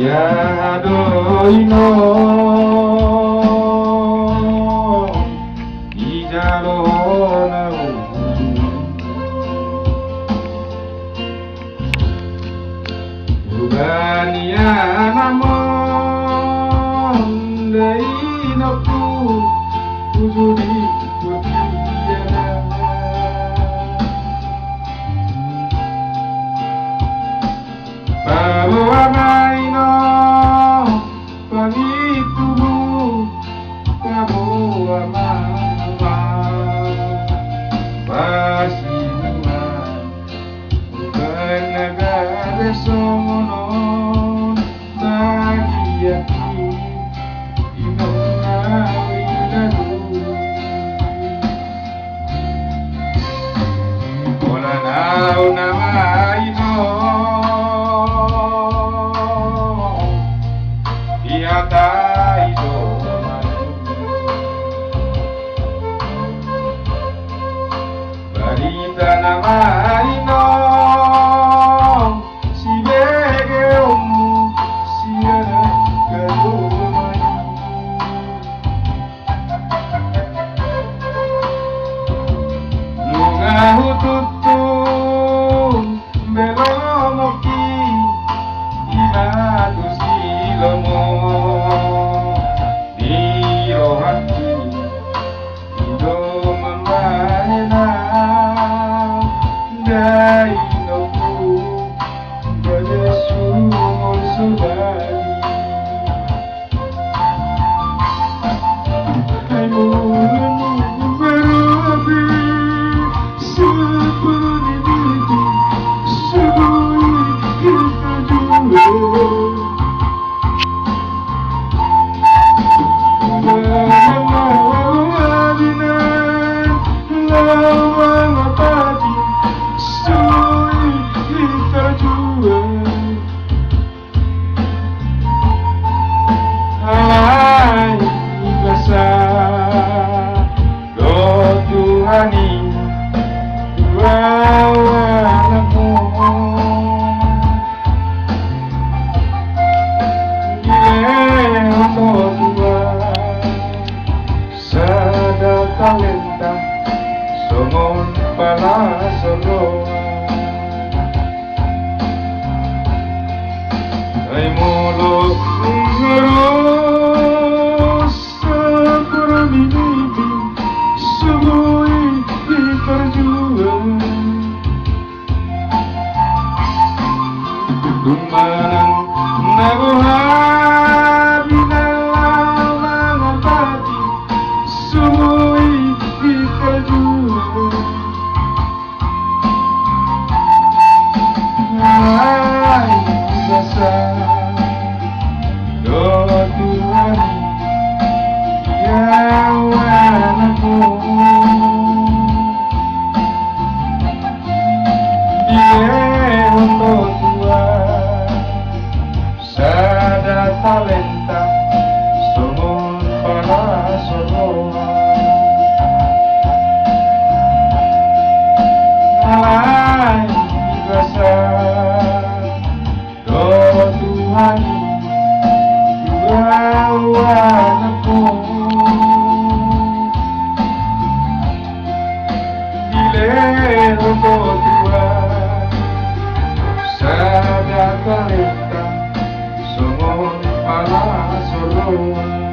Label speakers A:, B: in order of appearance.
A: Ya doino ijarona Ugania namon deinoku ujuri kutiana Bahwa maino pangitumu kamu amama pasimua bukan negara sono bagi aku imengawi lalu Ola nau namaino Ihatai domanu Barita namaino Si bege omu Si ada kadomanu Lunga hututum Belomoki Inatu silomo Talenta somon pala solo ay mulo harus seperminibi semua diperjuang Dumanang nabuhay binalang ang pati semua diperjuang Ay basah doa Tuhan yang anakku Dia untuk Tuhan sada talenta somon para soloa Ay basah doa Tuhan anakku Dile untuk Tuhan sada talenta somon para soloa